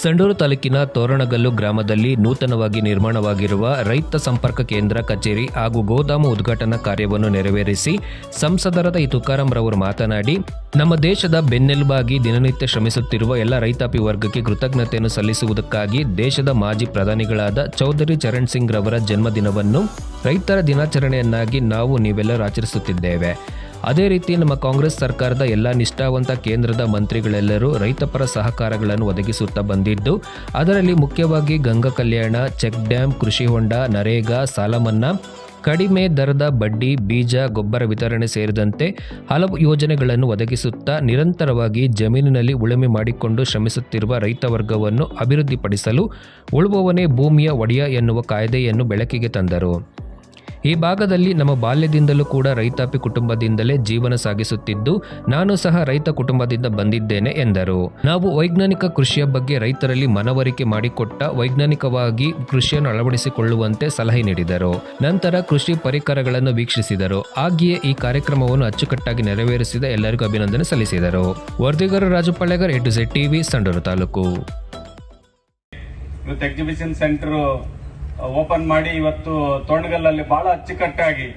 ಸಂಡೂರು ತಾಲೂಕಿನ ತೋರಣಗಲ್ಲು ಗ್ರಾಮದಲ್ಲಿ ನೂತನವಾಗಿ ನಿರ್ಮಾಣವಾಗಿರುವ ರೈತ ಸಂಪರ್ಕ ಕೇಂದ್ರ ಕಚೇರಿ ಹಾಗೂ ಗೋದಾಮು ಉದ್ಘಾಟನಾ ಕಾರ್ಯವನ್ನು ನೆರವೇರಿಸಿ ಸಂಸದರಾದ ತುಕಾರಾಂ ರವರು ಮಾತನಾಡಿ, ನಮ್ಮ ದೇಶದ ಬೆನ್ನೆಲುಬಾಗಿ ದಿನನಿತ್ಯ ಶ್ರಮಿಸುತ್ತಿರುವ ಎಲ್ಲ ರೈತಾಪಿ ವರ್ಗಕ್ಕೆ ಕೃತಜ್ಞತೆಯನ್ನು ಸಲ್ಲಿಸುವುದಕ್ಕಾಗಿ ದೇಶದ ಮಾಜಿ ಪ್ರಧಾನಿಗಳಾದ ಚೌಧರಿ ಚರಣ್ ಸಿಂಗ್ ರವರ ಜನ್ಮದಿನವನ್ನು ರೈತರ ದಿನಾಚರಣೆಯನ್ನಾಗಿ ನಾವು ನೀವೆಲ್ಲರೂ ಆಚರಿಸುತ್ತಿದ್ದೇವೆ. ಅದೇ ರೀತಿ ನಮ್ಮ ಕಾಂಗ್ರೆಸ್ ಸರ್ಕಾರದ ಎಲ್ಲ ನಿಷ್ಠಾವಂತ ಕೇಂದ್ರದ ಮಂತ್ರಿಗಳೆಲ್ಲರೂ ರೈತಪರ ಸಹಕಾರಗಳನ್ನು ಒದಗಿಸುತ್ತಾ ಬಂದಿದ್ದು, ಅದರಲ್ಲಿ ಮುಖ್ಯವಾಗಿ ಗಂಗಾ ಕಲ್ಯಾಣ, ಚೆಕ್ ಡ್ಯಾಂ, ಕೃಷಿ ಹೊಂಡ, ನರೇಗಾ, ಸಾಲ ಮನ್ನಾ, ಕಡಿಮೆ ದರದ ಬಡ್ಡಿ, ಬೀಜ, ಗೊಬ್ಬರ ವಿತರಣೆ ಸೇರಿದಂತೆ ಹಲವು ಯೋಜನೆಗಳನ್ನು ಒದಗಿಸುತ್ತಾ ನಿರಂತರವಾಗಿ ಜಮೀನಿನಲ್ಲಿ ಉಳುಮೆ ಮಾಡಿಕೊಂಡು ಶ್ರಮಿಸುತ್ತಿರುವ ರೈತ ವರ್ಗವನ್ನು ಅಭಿವೃದ್ಧಿಪಡಿಸಲು ಉಳುವವನೇ ಭೂಮಿಯ ಒಡೆಯ ಎನ್ನುವ ಕಾಯ್ದೆಯನ್ನು ಬೆಳಕಿಗೆ ತಂದರು. ಈ ಭಾಗದಲ್ಲಿ ನಮ್ಮ ಬಾಲ್ಯದಿಂದಲೂ ಕೂಡ ರೈತಾಪಿ ಕುಟುಂಬದಿಂದಲೇ ಜೀವನ ಸಾಗಿಸುತ್ತಿದ್ದು, ನಾನು ಸಹ ರೈತ ಕುಟುಂಬದಿಂದ ಬಂದಿದ್ದೇನೆ ಎಂದರು. ನಾವು ವೈಜ್ಞಾನಿಕ ಕೃಷಿಯ ಬಗ್ಗೆ ರೈತರಲ್ಲಿ ಮನವರಿಕೆ ಮಾಡಿಕೊಟ್ಟ ವೈಜ್ಞಾನಿಕವಾಗಿ ಕೃಷಿಯನ್ನು ಅಳವಡಿಸಿಕೊಳ್ಳುವಂತೆ ಸಲಹೆ ನೀಡಿದರು. ನಂತರ ಕೃಷಿ ಪರಿಕರಗಳನ್ನು ವೀಕ್ಷಿಸಿದರು. ಹಾಗೆಯೇ ಈ ಕಾರ್ಯಕ್ರಮವನ್ನು ಅಚ್ಚುಕಟ್ಟಾಗಿ ನೆರವೇರಿಸಿದ ಎಲ್ಲರಿಗೂ ಅಭಿನಂದನೆ ಸಲ್ಲಿಸಿದರು. ವರದಿಗಾರ Raju Pallegar, A to Z TV, Sandur taluk. Exhibition centre open ಮಾಡಿ ಇವತ್ತು ತೋರಣಗಲ್ಲಲ್ಲಿ ಬಹಳ ಅಚ್ಚುಕಟ್ಟಾಗಿ,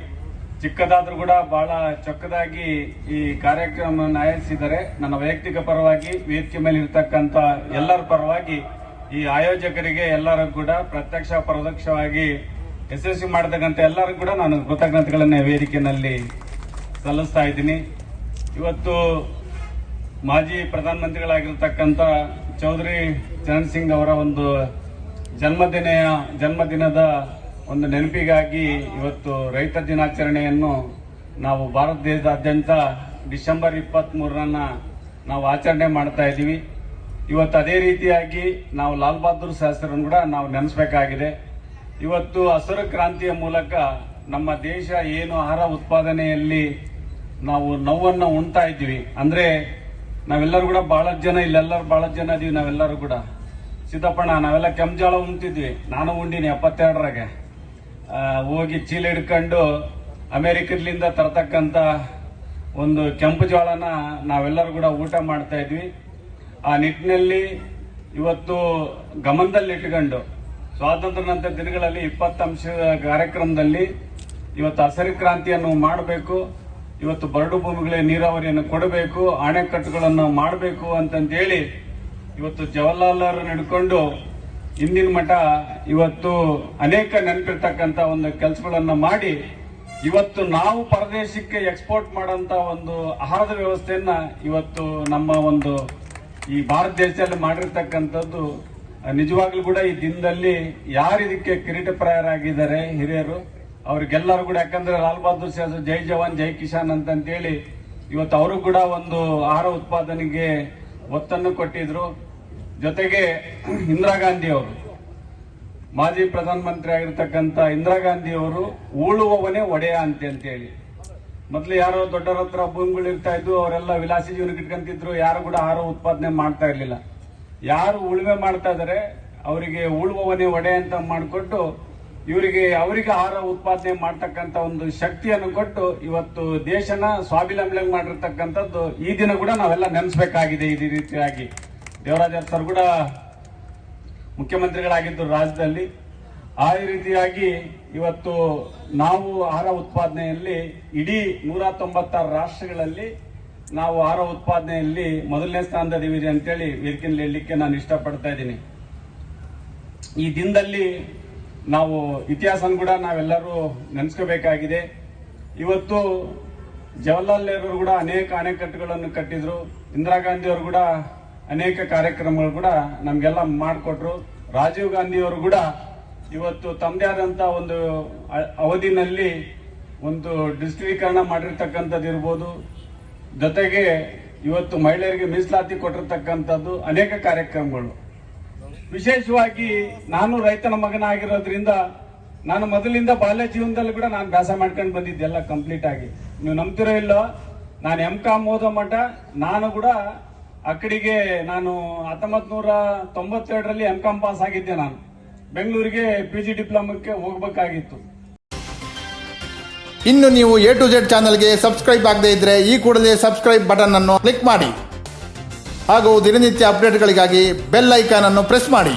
ಚಿಕ್ಕದಾದ್ರೂ ಕೂಡ ಬಹಳ ಚೊಕ್ಕದಾಗಿ ಈ ಕಾರ್ಯಕ್ರಮವನ್ನು ಆಯೋಜಿಸಿದರೆ ನನ್ನ ವೈಯಕ್ತಿಕ ಪರವಾಗಿ, ವೇದಿಕೆ ಮೇಲೆ ಇರತಕ್ಕಂತ ಎಲ್ಲರ ಪರವಾಗಿ, ಈ ಆಯೋಜಕರಿಗೆ ಎಲ್ಲರಿಗೂ ಕೂಡ ಪ್ರತ್ಯಕ್ಷ ಪರೋಕ್ಷವಾಗಿ ಯಶಸ್ವಿ ಮಾಡತಕ್ಕಂಥ ಎಲ್ಲರಿಗೂ ಕೂಡ ನಾನು ಕೃತಜ್ಞತೆಗಳನ್ನು ವೇದಿಕೆಯಲ್ಲಿ ಸಲ್ಲಿಸ್ತಾ ಇದ್ದೀನಿ. ಇವತ್ತು ಮಾಜಿ ಪ್ರಧಾನಮಂತ್ರಿಗಳಾಗಿರ್ತಕ್ಕಂಥ ಚೌಧರಿ ಚರಣ್ ಸಿಂಗ್ ಅವರ ಒಂದು ಜನ್ಮದಿನದ ಒಂದು ನೆನಪಿಗಾಗಿ ಇವತ್ತು ರೈತ ದಿನಾಚರಣೆಯನ್ನು ನಾವು ಭಾರತ ದೇಶದಾದ್ಯಂತ ಡಿಸೆಂಬರ್ 23 ನಾವು ಆಚರಣೆ ಮಾಡ್ತಾ ಇದ್ದೀವಿ. ಇವತ್ತು ಅದೇ ರೀತಿಯಾಗಿ ನಾವು ಲಾಲ್ ಬಹದ್ದೂರ್ ಶಾಸ್ತ್ರಿಯನ್ನು ಕೂಡ ನಾವು ನೆನೆಸಬೇಕಾಗಿದೆ. ಇವತ್ತು ಹಸಿರು ಕ್ರಾಂತಿಯ ಮೂಲಕ ನಮ್ಮ ದೇಶ ಏನು ಆಹಾರ ಉತ್ಪಾದನೆಯಲ್ಲಿ ನಾವು ನೋವನ್ನು ಉಣ್ತಾ ಇದ್ದೀವಿ, ಅಂದ್ರೆ ನಾವೆಲ್ಲರೂ ಕೂಡ ಬಹಳಷ್ಟು ಜನ ಇಲ್ಲೆಲ್ಲರೂ ಬಹಳಷ್ಟು ಜನ ಇದೀವಿ. ನಾವೆಲ್ಲರೂ ಕೂಡ ಸಿದ್ದಪ್ಪಣ್ಣ ನಾವೆಲ್ಲ ಕೆಂಪಜೋಳ ಉಣ್ತಿದ್ವಿ. ನಾನು ಉಂಡಿನಿ 72ರಾಗೆ ಹೋಗಿ ಚೀಲ ಹಿಡ್ಕೊಂಡು ಅಮೆರಿಕದಿಂದ ತರತಕ್ಕಂತ ಒಂದು ಕೆಂಪು ಜೋಳನ ನಾವೆಲ್ಲರೂ ಕೂಡ ಊಟ ಮಾಡ್ತಾ ಇದ್ವಿ. ಆ ನಿಟ್ಟಿನಲ್ಲಿ ಇವತ್ತು ಗಮನದಲ್ಲಿಟ್ಟುಕೊಂಡು ಸ್ವಾತಂತ್ರ್ಯ ನಂತರ ದಿನಗಳಲ್ಲಿ 20 ಅಂಶದ ಕಾರ್ಯಕ್ರಮದಲ್ಲಿ ಇವತ್ತು ಹಸಿರು ಕ್ರಾಂತಿಯನ್ನು ಮಾಡಬೇಕು, ಇವತ್ತು ಬರಡು ಭೂಮಿಗಳಿಗೆ ನೀರಾವರಿಯನ್ನು ಕೊಡಬೇಕು, ಅಣೆಕಟ್ಟುಗಳನ್ನು ಮಾಡಬೇಕು ಅಂತಂತೇಳಿ ಇವತ್ತು ಜವಾಹರ್ಲಾಲ್ ಹಿಡ್ಕೊಂಡು ಇಂದಿನ ಮಠ ಇವತ್ತು ಅನೇಕ ನೆನಪಿರ್ತಕ್ಕಂಥ ಒಂದು ಕೆಲಸಗಳನ್ನ ಮಾಡಿ ಇವತ್ತು ನಾವು ಪರದೇಶಕ್ಕೆ ಎಕ್ಸ್ಪೋರ್ಟ್ ಮಾಡೋಂಥ ಒಂದು ಆಹಾರದ ವ್ಯವಸ್ಥೆಯನ್ನ ಇವತ್ತು ನಮ್ಮ ಒಂದು ಈ ಭಾರತ ದೇಶದಲ್ಲಿ ಮಾಡಿರ್ತಕ್ಕಂಥದ್ದು ನಿಜವಾಗ್ಲೂ ಕೂಡ ಈ ದಿನದಲ್ಲಿ ಯಾರು ಇದಕ್ಕೆ ಕಿರೀಟಪ್ರಾಯರಾಗಿದ್ದಾರೆ ಹಿರಿಯರು ಅವ್ರಿಗೆಲ್ಲರೂ ಕೂಡ, ಯಾಕಂದ್ರೆ ಲಾಲ್ ಬಹದ್ದೂರ್ ಶಾಸ್ತ್ರಿ ಜೈ ಜವಾನ್ ಜೈ ಕಿಸಾನ್ ಅಂತೇಳಿ ಇವತ್ತು ಅವರು ಕೂಡ ಒಂದು ಆಹಾರ ಉತ್ಪಾದನೆಗೆ ಒತ್ತನ್ನು ಕೊಟ್ಟಿದ್ರು. ಜೊತೆಗೆ ಇಂದಿರಾ ಗಾಂಧಿ ಅವರು, ಮಾಜಿ ಪ್ರಧಾನಮಂತ್ರಿ ಆಗಿರ್ತಕ್ಕಂಥ ಇಂದಿರಾ ಗಾಂಧಿ ಅವರು ಉಳುವವನೇ ಒಡೆಯ ಅಂತೇಳಿ, ಮೊದಲು ಯಾರೋ ದೊಡ್ಡರ ಹತ್ರ ಭೂಮಿಗಳು ಇರ್ತಾ ಇದ್ವು, ಅವರೆಲ್ಲ ವಿಲಾಸಿ ಜೀವನಕ್ಕೆ ಇಟ್ಕೊಂತಿದ್ರು, ಯಾರು ಕೂಡ ಆಹಾರ ಉತ್ಪಾದನೆ ಮಾಡ್ತಾ ಇರ್ಲಿಲ್ಲ. ಯಾರು ಉಳುಮೆ ಮಾಡ್ತಾ ಇದಾರೆ ಅವರಿಗೆ ಉಳುವವನೇ ಒಡೆ ಅಂತ ಮಾಡಿಕೊಟ್ಟು ಅವರಿಗೆ ಆಹಾರ ಉತ್ಪಾದನೆ ಮಾಡ್ತಕ್ಕಂಥ ಒಂದು ಶಕ್ತಿಯನ್ನು ಕೊಟ್ಟು ಇವತ್ತು ದೇಶನ ಸ್ವಾವಲಂಬನೆ ಮಾಡಿರ್ತಕ್ಕಂಥದ್ದು ಈ ದಿನ ಕೂಡ ನಾವೆಲ್ಲ ನೆನೆಸಬೇಕಾಗಿದೆ. ಈ ರೀತಿಯಾಗಿ ದೇವರಾಜ ಸರ್ ಕೂಡ ಮುಖ್ಯಮಂತ್ರಿಗಳಾಗಿದ್ದರು ರಾಜ್ಯದಲ್ಲಿ. ಆ ರೀತಿಯಾಗಿ ಇವತ್ತು ನಾವು ಆಹಾರ ಉತ್ಪಾದನೆಯಲ್ಲಿ ಇಡೀ 196 ರಾಷ್ಟ್ರಗಳಲ್ಲಿ ನಾವು ಆಹಾರ ಉತ್ಪಾದನೆಯಲ್ಲಿ ಮೊದಲನೇ ಸ್ಥಾನದಲ್ಲಿದ್ದೀವಿ ಅಂತೇಳಿ ವೇದಿಕೆಯಲ್ಲಿ ಹೇಳಲಿಕ್ಕೆ ನಾನು ಇಷ್ಟಪಡ್ತಾ ಇದ್ದೀನಿ. ಈ ದಿನದಲ್ಲಿ ನಾವು ಇತಿಹಾಸನ ಕೂಡ ನಾವೆಲ್ಲರೂ ನೆನೆಸ್ಕೋಬೇಕಾಗಿದೆ. ಇವತ್ತು ಜವಾಹರ್ಲಾಲ್ ನೆಹರು ಕೂಡ ಅನೇಕ ಅಣೆಕಟ್ಟುಗಳನ್ನು ಕಟ್ಟಿದ್ರು, ಇಂದಿರಾ ಗಾಂಧಿ ಅವರು ಕೂಡ ಅನೇಕ ಕಾರ್ಯಕ್ರಮಗಳು ಕೂಡ ನಮ್ಗೆಲ್ಲ ಮಾಡಿಕೊಟ್ರು, ರಾಜೀವ್ ಗಾಂಧಿ ಅವರು ಕೂಡ ಇವತ್ತು ತಮ್ಮದೇ ಆದಂತ ಒಂದು ಅವಧಿನಲ್ಲಿ ಒಂದು ಡಿಜಿಟಲೀಕರಣ ಮಾಡಿರ್ತಕ್ಕಂಥದ್ದು ಇರ್ಬೋದು, ಜೊತೆಗೆ ಇವತ್ತು ಮಹಿಳೆಯರಿಗೆ ಮೀಸಲಾತಿ ಕೊಟ್ಟಿರ್ತಕ್ಕಂಥದ್ದು ಅನೇಕ ಕಾರ್ಯಕ್ರಮಗಳು. ವಿಶೇಷವಾಗಿ ನಾನು ರೈತನ ಮಗನ ಆಗಿರೋದ್ರಿಂದ ನಾನು ಮೊದಲಿಂದ ಬಾಲ್ಯ ಜೀವನದಲ್ಲಿ ಕೂಡ ನಾನು ಅಭ್ಯಾಸ ಮಾಡ್ಕೊಂಡು ಬಂದಿದ್ದೆಲ್ಲ ಕಂಪ್ಲೀಟ್ ಆಗಿ. ನೀವು ನಂಬ್ತಿರೋ ಇಲ್ಲೋ, ನಾನು M.Com ಓದೋ ಮಟ್ಟ ನಾನು ಕೂಡ ಅಕ್ಕಡಿಗೆ ನಾನು 1992ರಲ್ಲಿ M.Com ಪಾಸ್ ಆಗಿದ್ದೆ. ನಾನು ಬೆಂಗಳೂರಿಗೆ PG ಡಿಪ್ಲೊಮಕ್ಕೆ ಹೋಗ್ಬೇಕಾಗಿತ್ತು. ಇನ್ನು ನೀವು A to Z ಚಾನಲ್ಗೆ ಸಬ್ಸ್ಕ್ರೈಬ್ ಆಗದೇ ಇದ್ರೆ ಈ ಕೂಡಲೇ ಸಬ್ಸ್ಕ್ರೈಬ್ ಬಟನ್ ಅನ್ನು ಕ್ಲಿಕ್ ಮಾಡಿ ಹಾಗೂ ದಿನನಿತ್ಯ ಅಪ್ಡೇಟ್ಗಳಿಗಾಗಿ ಬೆಲ್ ಐಕಾನ್ ಅನ್ನು ಪ್ರೆಸ್ ಮಾಡಿ.